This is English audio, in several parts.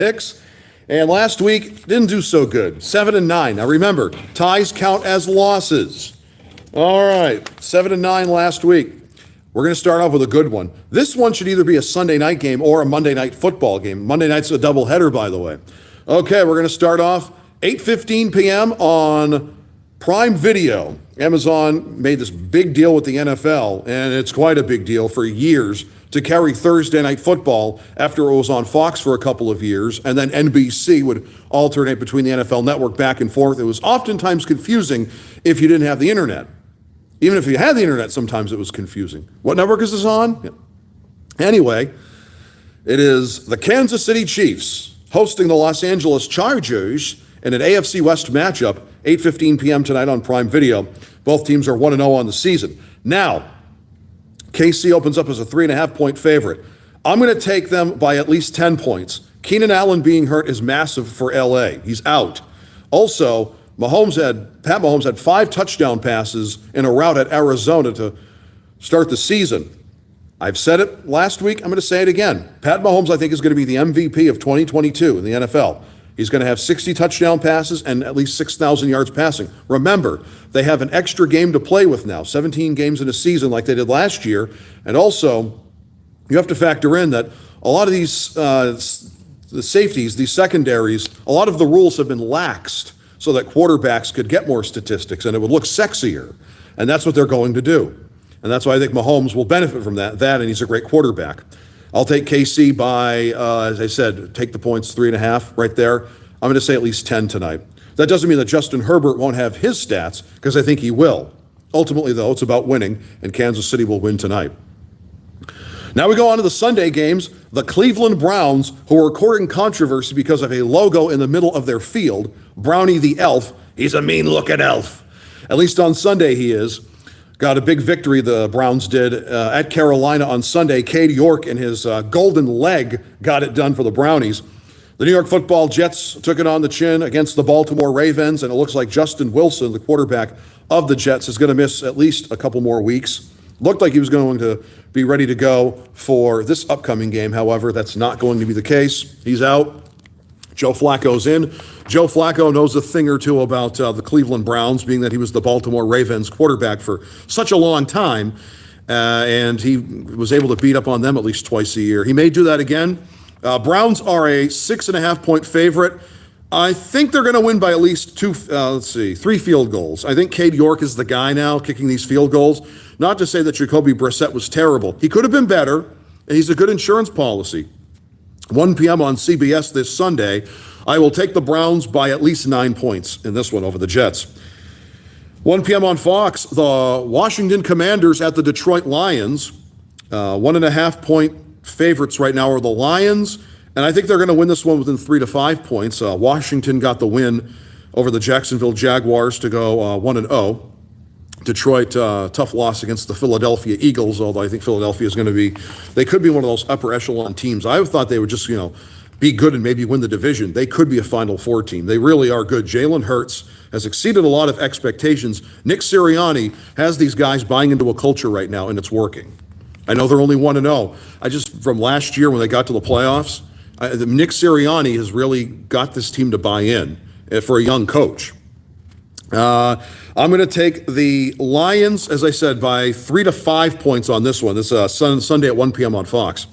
picks. And last week, didn't do so good. 7-9. Now remember, ties count as losses. All right, 7-9 last week. We're going to start off with a good one. This one should either be a Sunday night game or a Monday night football game. Monday night's a doubleheader, by the way. Okay, we're going to start off 8:15 p.m. on Prime Video. Amazon made this big deal with the NFL, and it's quite a big deal for years, to carry Thursday Night Football after it was on Fox for a couple of years, and then NBC would alternate between the NFL Network back and forth. It was oftentimes confusing if you didn't have the internet. Even if you had the internet, sometimes it was confusing. What network is this on? Yeah. Anyway, it is the Kansas City Chiefs hosting the Los Angeles Chargers in an AFC West matchup, 8:15 p.m. tonight on Prime Video. Both teams are 1-0 on the season. Now, KC opens up as a 3.5-point favorite. I'm going to take them by at least 10 points. Keenan Allen being hurt is massive for LA. He's out. Also, Pat Mahomes had 5 touchdown passes in a rout at Arizona to start the season. I've said it last week. I'm going to say it again. Pat Mahomes, I think, is going to be the MVP of 2022 in the NFL. He's going to have 60 touchdown passes and at least 6,000 yards passing. Remember, they have an extra game to play with now, 17 games in a season like they did last year. And also, you have to factor in that a lot of these the safeties, these secondaries, a lot of the rules have been laxed so that quarterbacks could get more statistics and it would look sexier. And that's what they're going to do. And that's why I think Mahomes will benefit from that, and he's a great quarterback. I'll take KC by, as I said, take the points, 3.5 right there. I'm going to say at least 10 tonight. That doesn't mean that Justin Herbert won't have his stats, because I think he will. Ultimately, though, it's about winning, and Kansas City will win tonight. Now we go on to the Sunday games. The Cleveland Browns, who are courting controversy because of a logo in the middle of their field, Brownie the Elf. He's a mean-looking elf. At least on Sunday he is. Got a big victory, the Browns did, at Carolina on Sunday. Cade York and his golden leg got it done for the Brownies. The New York Football Jets took it on the chin against the Baltimore Ravens, and it looks like Justin Wilson, the quarterback of the Jets, is going to miss at least a couple more weeks. Looked like he was going to be ready to go for this upcoming game. However, that's not going to be the case. He's out. Joe Flacco's in. Joe Flacco knows a thing or two about the Cleveland Browns, being that he was the Baltimore Ravens quarterback for such a long time, and he was able to beat up on them at least twice a year. He may do that again. Browns are a 6.5-point favorite. I think they're going to win by at least 3 field goals. I think Cade York is the guy now kicking these field goals. Not to say that Jacoby Brissett was terrible. He could have been better, and he's a good insurance policy. 1 p.m. on CBS this Sunday. I will take the Browns by at least 9 points in this one over the Jets. 1 p.m. on Fox, the Washington Commanders at the Detroit Lions. 1.5-point favorites right now are the Lions, and I think they're going to win this one within 3 to 5 points. Washington got the win over the Jacksonville Jaguars to go 1-0. Detroit, tough loss against the Philadelphia Eagles, although I think Philadelphia is going to be, they could be one of those upper echelon teams. I thought they would just, be good and maybe win the division. They could be a Final Four team. They really are good. Jalen Hurts has exceeded a lot of expectations. Nick Sirianni has these guys buying into a culture right now, and it's working. I know they're only 1-0. From last year when they got to the playoffs, Nick Sirianni has really got this team to buy in for a young coach. I'm going to take the Lions, as I said, by 3 to 5 points on this one. This is Sunday at 1 p.m. on Fox.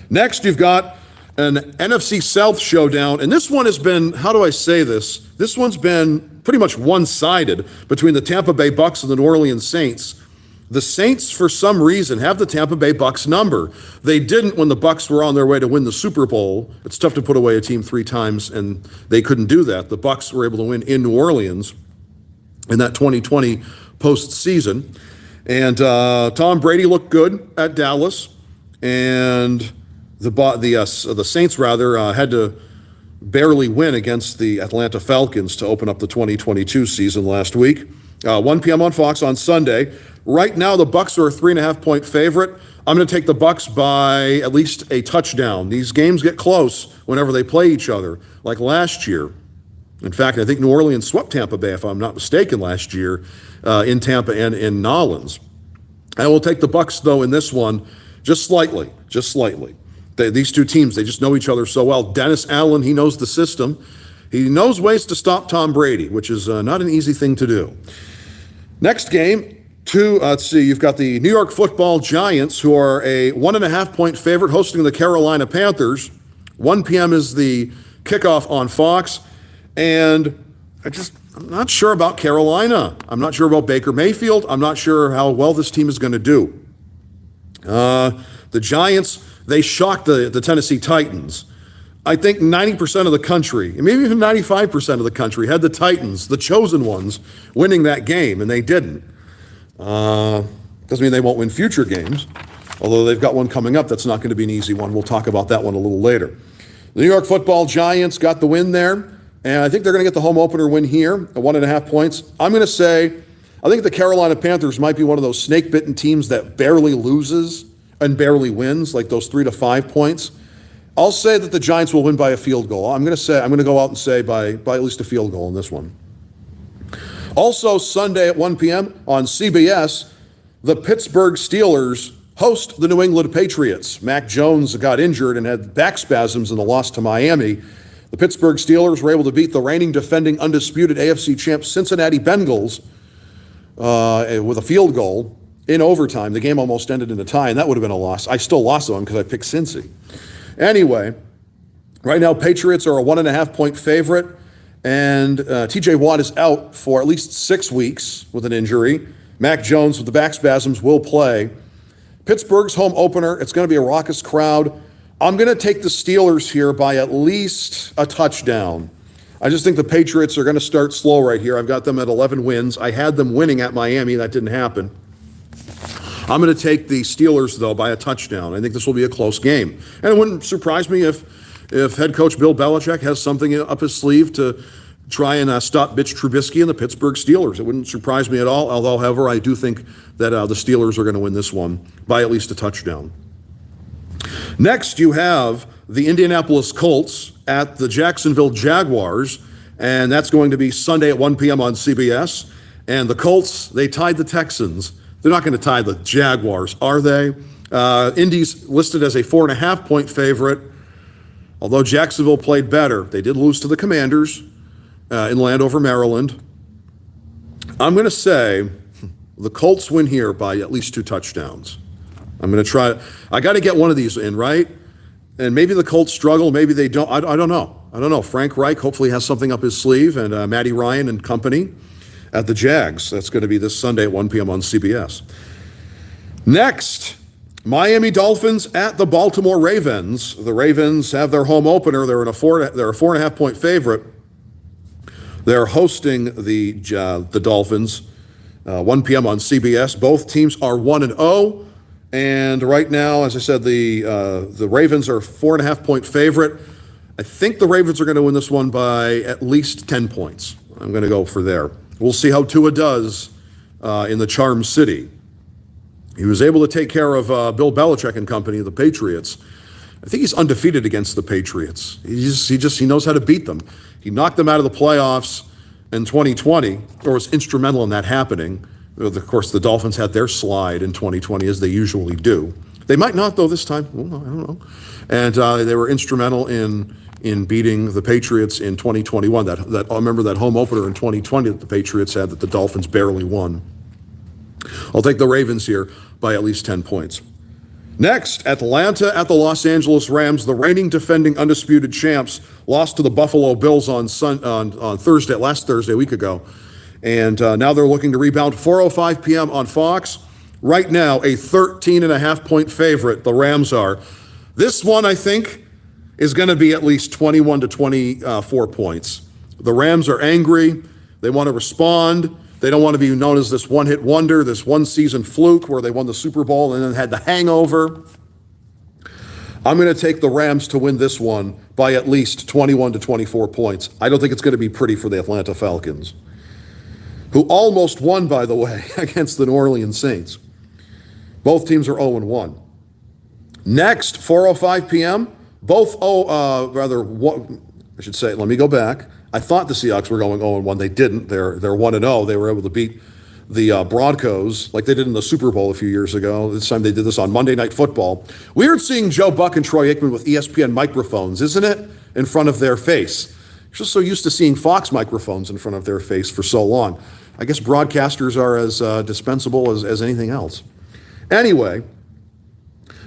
Next, you've got an NFC South showdown, and this one has been, how do I say this? This one's been pretty much one-sided between the Tampa Bay Bucks and the New Orleans Saints. The Saints, for some reason, have the Tampa Bay Bucks number. They didn't when the Bucks were on their way to win the Super Bowl. It's tough to put away a team 3 times, and they couldn't do that. The Bucks were able to win in New Orleans in that 2020 postseason. And Tom Brady looked good at Dallas, and the Saints had to barely win against the Atlanta Falcons to open up the 2022 season last week. 1 p.m. on Fox on Sunday. Right now, the Bucks are a 3.5-point favorite. I'm going to take the Bucks by at least a touchdown. These games get close whenever they play each other, like last year. In fact, I think New Orleans swept Tampa Bay, if I'm not mistaken, last year in Tampa and in Nolens. I will take the Bucks, though, in this one just slightly. These two teams, they just know each other so well. Dennis Allen, he knows the system. He knows ways to stop Tom Brady, which is not an easy thing to do. Next game, you've got the New York Football Giants, who are a 1.5-point favorite, hosting the Carolina Panthers. 1 p.m. is the kickoff on Fox. And I'm not sure about Carolina. I'm not sure about Baker Mayfield. I'm not sure how well this team is going to do. The Giants, they shocked the Tennessee Titans. I think 90% of the country, maybe even 95% of the country, had the Titans, the chosen ones, winning that game, and they didn't. Doesn't mean they won't win future games, although they've got one coming up that's not going to be an easy one. We'll talk about that one a little later. The New York Football Giants got the win there, and I think they're going to get the home opener win here at 1.5 points. I'm going to say, I think the Carolina Panthers might be one of those snake-bitten teams that barely loses and barely wins, like those 3 to 5 points. I'll say that the Giants will win by a field goal. I'm going to go out and say by at least a field goal in this one. Also, Sunday at 1 p.m. on CBS, the Pittsburgh Steelers host the New England Patriots. Mac Jones got injured and had back spasms in the loss to Miami. The Pittsburgh Steelers were able to beat the reigning, defending, undisputed AFC champ Cincinnati Bengals with a field goal in overtime. The game almost ended in a tie, and that would have been a loss. I still lost on because I picked Cincy. Anyway, right now Patriots are a 1.5-point favorite, and TJ Watt is out for at least 6 weeks with an injury. Mac Jones with the back spasms will play. Pittsburgh's home opener, it's going to be a raucous crowd. I'm going to take the Steelers here by at least a touchdown. I just think the Patriots are going to start slow right here. I've got them at 11 wins. I had them winning at Miami. That didn't happen. I'm going to take the Steelers, though, by a touchdown. I think this will be a close game. And it wouldn't surprise me if head coach Bill Belichick has something up his sleeve to try and stop Mitch Trubisky and the Pittsburgh Steelers. It wouldn't surprise me at all, although, however, I do think that the Steelers are going to win this one by at least a touchdown. Next, you have the Indianapolis Colts at the Jacksonville Jaguars, and that's going to be Sunday at 1 p.m. on CBS. And the Colts, they tied the Texans. They're not going to tie the Jaguars, are they? Indy's listed as a 4.5-point favorite, although Jacksonville played better. They did lose to the Commanders in Landover, Maryland. I'm going to say the Colts win here by at least 2 touchdowns. I'm going to try. I got to get one of these in, right? And maybe the Colts struggle. Maybe they don't. I don't know. I don't know. Frank Reich hopefully has something up his sleeve, and Matty Ryan and company at the Jags. That's going to be this Sunday at 1 p.m. on CBS. Next, Miami Dolphins at the Baltimore Ravens. The Ravens have their home opener. They're a 4.5-point favorite. They're hosting the Dolphins 1 p.m. on CBS. Both teams are 1-0. And right now, as I said, the Ravens are a 4.5-point favorite. I think the Ravens are going to win this one by at least 10 points. I'm going to go for there. We'll see how Tua does in the Charm City. He was able to take care of Bill Belichick and company, the Patriots. I think he's undefeated against the Patriots. He knows how to beat them. He knocked them out of the playoffs in 2020, or was instrumental in that happening. Of course, the Dolphins had their slide in 2020, as they usually do. They might not, though, this time. Well, I don't know. And they were instrumental in beating the Patriots in 2021. I remember that home opener in 2020 that the Patriots had that the Dolphins barely won. I'll take the Ravens here by at least 10 points. Next, Atlanta at the Los Angeles Rams. The reigning, defending, undisputed champs lost to the Buffalo Bills on Thursday, last Thursday, a week ago. And now they're looking to rebound. 4:05 p.m. on Fox. Right now, a 13.5-point favorite, the Rams are. This one, I think, is going to be at least 21 to 24 points. The Rams are angry. They want to respond. They don't want to be known as this one-hit wonder, this one-season fluke where they won the Super Bowl and then had the hangover. I'm going to take the Rams to win this one by at least 21 to 24 points. I don't think it's going to be pretty for the Atlanta Falcons, who almost won, by the way, against the New Orleans Saints. Both teams are 0-1. Next, 4:05 p.m., let me go back. I thought the Seahawks were going 0-1. They didn't. They're 1-0. They were able to beat Broncos like they did in the Super Bowl a few years ago. This time they did this on Monday Night Football. Weird seeing Joe Buck and Troy Aikman with ESPN microphones, isn't it? In front of their face. Just so used to seeing Fox microphones in front of their face for so long. I guess broadcasters are as dispensable as anything else. Anyway,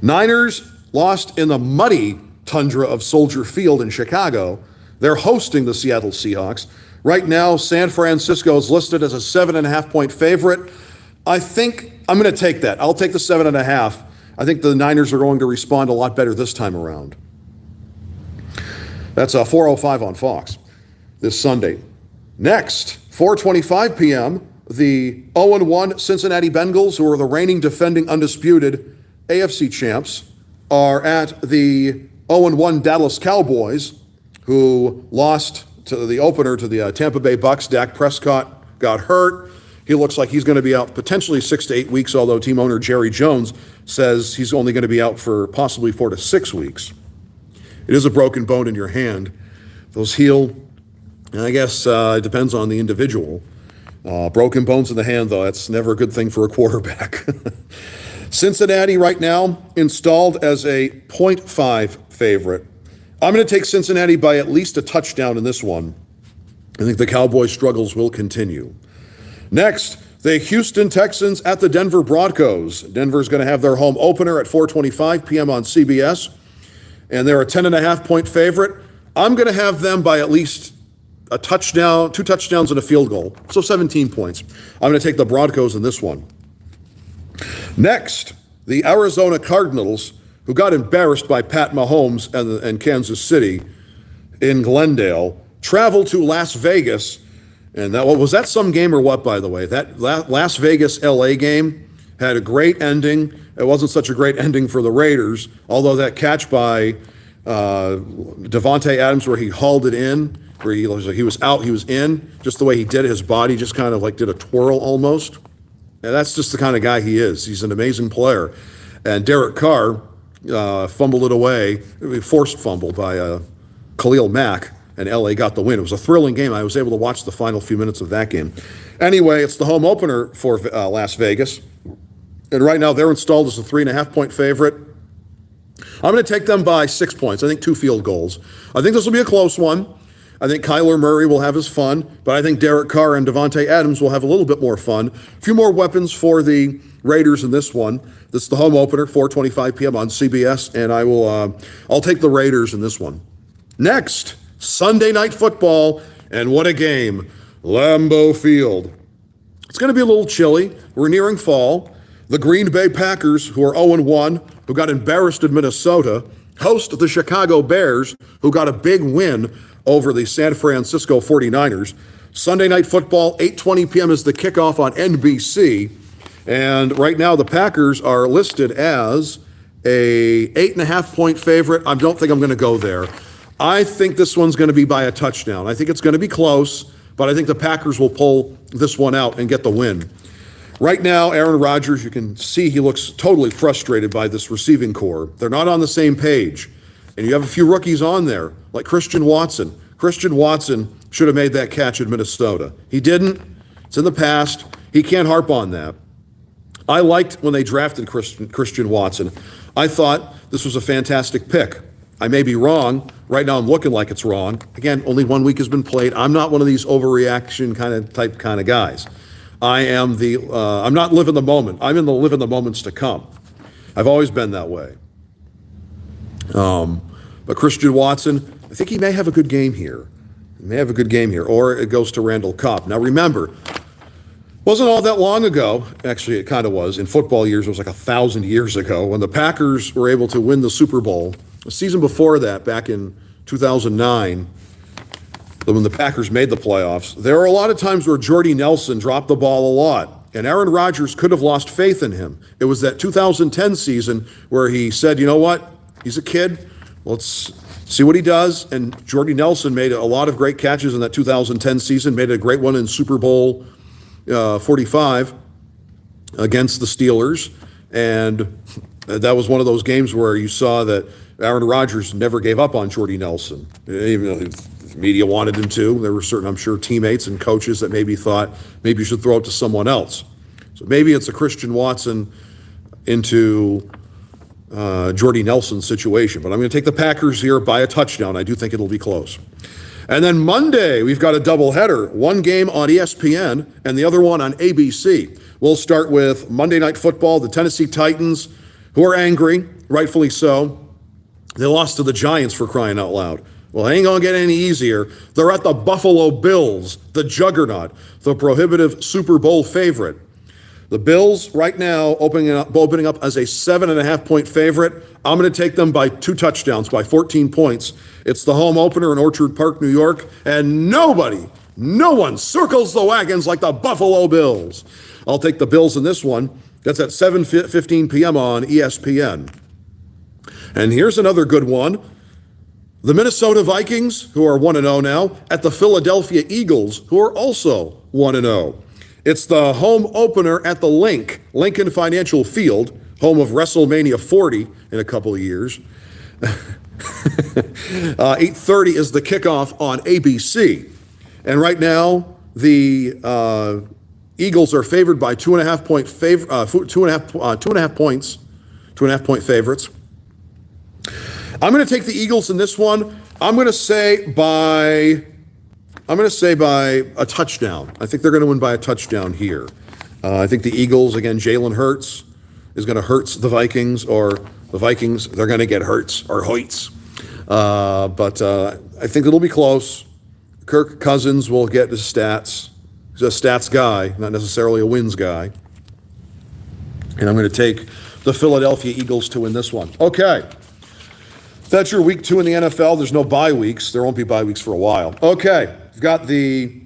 Niners lost in the muddy tundra of Soldier Field in Chicago. They're hosting the Seattle Seahawks. Right now, San Francisco is listed as a 7.5-point favorite. I think I'm going to take that. I'll take the 7.5. I think the Niners are going to respond a lot better this time around. That's 4:05 on Fox this Sunday. Next, 4:25 p.m., the 0-1 Cincinnati Bengals, who are the reigning defending undisputed AFC champs, are at the 0-1 Dallas Cowboys, who lost to the opener to the Tampa Bay Bucks. Dak Prescott got hurt. He looks like he's going to be out potentially 6 to 8 weeks, although team owner Jerry Jones says he's only going to be out for possibly 4 to 6 weeks. It is a broken bone in your hand. Those heal, and I guess it depends on the individual. Broken bones in the hand, though, that's never a good thing for a quarterback. Cincinnati right now installed as a 0.5 favorite. I'm going to take Cincinnati by at least a touchdown in this one. I think the Cowboys' struggles will continue. Next, the Houston Texans at the Denver Broncos. Denver's going to have their home opener at 4:25 p.m. on CBS, and they're a 10.5-point favorite. I'm going to have them by at least a touchdown, 2 touchdowns and a field goal, so 17 points. I'm going to take the Broncos in this one. Next, the Arizona Cardinals, who got embarrassed by Pat Mahomes and Kansas City in Glendale, traveled to Las Vegas. And was that some game or what, by the way? That Las Vegas-LA game had a great ending. It wasn't such a great ending for the Raiders, although that catch by Davante Adams where he hauled it in, where he was out, he was in, just the way he did it, his body just kind of like did a twirl almost. And that's just the kind of guy he is. He's an amazing player. And Derek Carr fumbled it away, forced fumble by Khalil Mack, and LA got the win. It was a thrilling game. I was able to watch the final few minutes of that game. Anyway, it's the home opener for Las Vegas. And right now they're installed as a 3.5-point favorite. I'm going to take them by 6 points. I think 2 field goals. I think this will be a close one. I think Kyler Murray will have his fun, but I think Derek Carr and Davante Adams will have a little bit more fun. A few more weapons for the Raiders in this one. This is the home opener, 4:25 p.m. on CBS, and I'll take the Raiders in this one. Next, Sunday Night Football, and what a game. Lambeau Field. It's going to be a little chilly. We're nearing fall. The Green Bay Packers, who are 0-1, who got embarrassed in Minnesota, host the Chicago Bears, who got a big win over the San Francisco 49ers. Sunday Night Football, 8:20 p.m. is the kickoff on NBC. And right now the Packers are listed as a 8.5-point favorite. I don't think I'm going to go there. I think this one's going to be by a touchdown. I think it's going to be close, but I think the Packers will pull this one out and get the win. Right now, Aaron Rodgers, you can see he looks totally frustrated by this receiving core. They're not on the same page. And you have a few rookies on there, like Christian Watson. Christian Watson should have made that catch in Minnesota. He didn't. It's in the past. He can't harp on that. I liked when they drafted Christian Watson. I thought this was a fantastic pick. I may be wrong. Right now I'm looking like it's wrong. Again, only 1 week has been played. I'm not one of these overreaction kind of guys. I'm not living the moment. I'm in the living the moments to come. I've always been that way. But Christian Watson, I think he may have a good game here. Or it goes to Randall Cobb. Now remember, wasn't all that long ago, actually it kind of was, in football years, it was like 1,000 years ago, when the Packers were able to win the Super Bowl. The season before that, back in 2009, when the Packers made the playoffs, there were a lot of times where Jordy Nelson dropped the ball a lot, and Aaron Rodgers could have lost faith in him. It was that 2010 season where he said, you know what, he's a kid, let's see what he does, and Jordy Nelson made a lot of great catches in that 2010 season, made a great one in Super Bowl 45 against the Steelers, and that was one of those games where you saw that Aaron Rodgers never gave up on Jordy Nelson. Even The media wanted him to. There were certain, I'm sure, teammates and coaches that maybe thought maybe you should throw it to someone else. So maybe it's a Christian Watson into Jordy Nelson situation. But I'm going to take the Packers here by a touchdown. I do think it'll be close. And then Monday, we've got a doubleheader. One game on ESPN and the other one on ABC. We'll start with Monday Night Football, the Tennessee Titans, who are angry, rightfully so. They lost to the Giants, for crying out loud. Well, it ain't going to get any easier. They're at the Buffalo Bills, the juggernaut, the prohibitive Super Bowl favorite. The Bills right now opening up as a 7.5-point favorite. I'm going to take them by 2 touchdowns, by 14 points. It's the home opener in Orchard Park, New York, and no one circles the wagons like the Buffalo Bills. I'll take the Bills in this one. That's at 7:15 p.m. on ESPN. And here's another good one. The Minnesota Vikings, who are 1-0 now, at the Philadelphia Eagles, who are also 1-0. It's the home opener at the Lincoln Financial Field, home of WrestleMania 40 in a couple of years. 8:30 is the kickoff on ABC. And right now, the Eagles are favored by 2.5 points, 2.5 point favorites. I'm going to take the Eagles in this one. I'm going to say by a touchdown. I think they're going to win by a touchdown here. I think the Eagles, again, Jalen Hurts is going to hurt the Vikings, or the Vikings, they're going to get Hurts or Hoyts. But I think it'll be close. Kirk Cousins will get his stats. He's a stats guy, not necessarily a wins guy. And I'm going to take the Philadelphia Eagles to win this one. Okay. That's your week 2 in the NFL. There's no bye weeks. There won't be bye weeks for a while. Okay. I've got the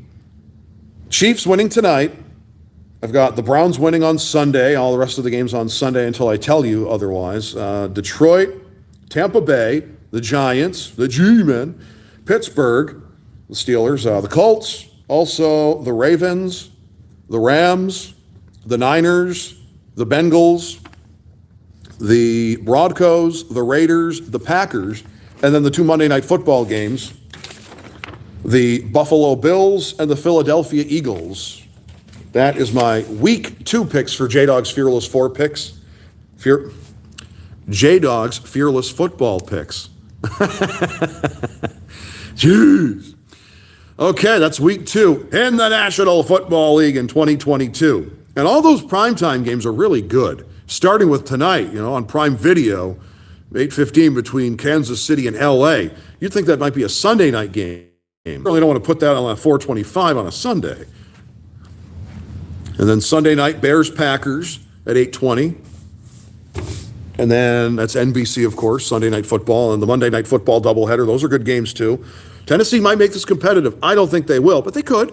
Chiefs winning tonight. I've got the Browns winning on Sunday. All the rest of the games on Sunday until I tell you otherwise. Detroit, Tampa Bay, the Giants, the G-Men, Pittsburgh, the Steelers, the Colts, also the Ravens, the Rams, the Niners, the Bengals, the Broncos, the Raiders, the Packers, and then the 2 Monday Night Football games, the Buffalo Bills and the Philadelphia Eagles. That is my week 2 picks for J-Dawg's Fearless 4 picks. J-Dawg's Fearless Football picks. Jeez. Okay, that's week 2 in the National Football League in 2022. And all those primetime games are really good. Starting with tonight, on Prime Video, 8:15 between Kansas City and L.A. You'd think that might be a Sunday night game. I really don't want to put that on a 4:25 on a Sunday. And then Sunday night, Bears-Packers at 8:20. And then that's NBC, of course, Sunday Night Football, and the Monday Night Football doubleheader. Those are good games, too. Tennessee might make this competitive. I don't think they will, but they could.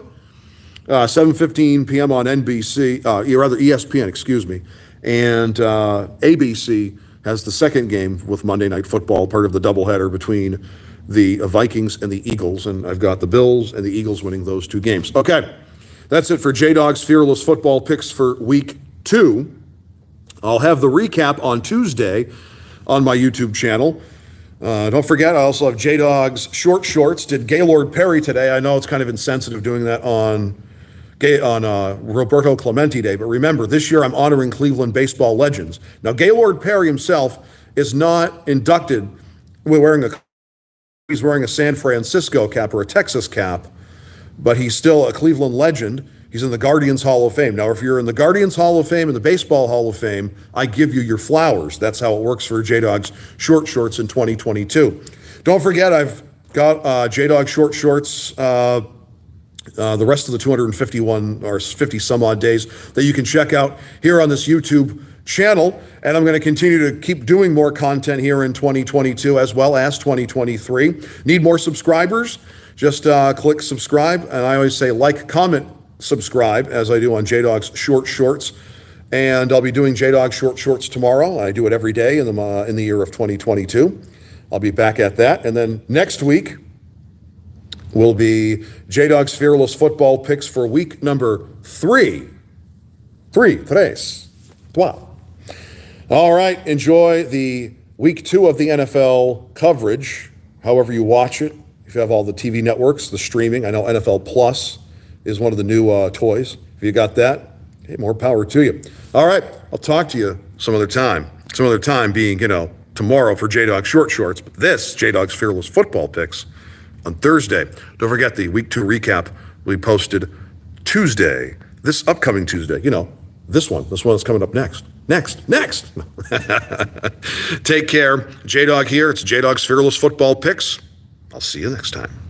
7:15 p.m. on NBC, rather ESPN, excuse me. And ABC has the second game with Monday Night Football, part of the doubleheader between the Vikings and the Eagles. And I've got the Bills and the Eagles winning those 2 games. Okay, that's it for J-Dawg's Fearless Football picks for week 2. I'll have the recap on Tuesday on my YouTube channel. Don't forget, I also have J-Dawg's Short Shorts. Did Gaylord Perry today. I know it's kind of insensitive doing that on Roberto Clemente Day, but remember, this year I'm honoring Cleveland baseball legends. Now, Gaylord Perry himself is not inducted. He's wearing a San Francisco cap or a Texas cap, but he's still a Cleveland legend. He's in the Guardians Hall of Fame. Now, if you're in the Guardians Hall of Fame and the Baseball Hall of Fame, I give you your flowers. That's how it works for J-Dawg's Short Shorts in 2022. Don't forget, I've got J-Dawg Short Shorts the rest of the 251 or 50 some odd days that you can check out here on this YouTube channel. And I'm going to continue to keep doing more content here in 2022 as well as 2023. Need more subscribers? Just click subscribe. And I always say like, comment, subscribe, as I do on J-Dawg's Short Shorts. And I'll be doing J-Dawg Short Shorts tomorrow. I do it every day in the year of 2022. I'll be back at that. And then next week will be J-Dawg's Fearless Football picks for week number 3. 3. All right, enjoy the week 2 of the NFL coverage, however you watch it. if you have all the TV networks, the streaming. I know NFL Plus is one of the new toys. If you got that, hey, more power to you. All right, I'll talk to you some other time. Some other time being, tomorrow for J-Dog Short Shorts, but this, J-Dog's Fearless Football Picks, on Thursday. Don't forget the Week 2 recap will be posted Tuesday, this upcoming Tuesday. This one that's coming up next. Next. Take care. J-Dog here. It's J-Dog's Fearless Football Picks. I'll see you next time.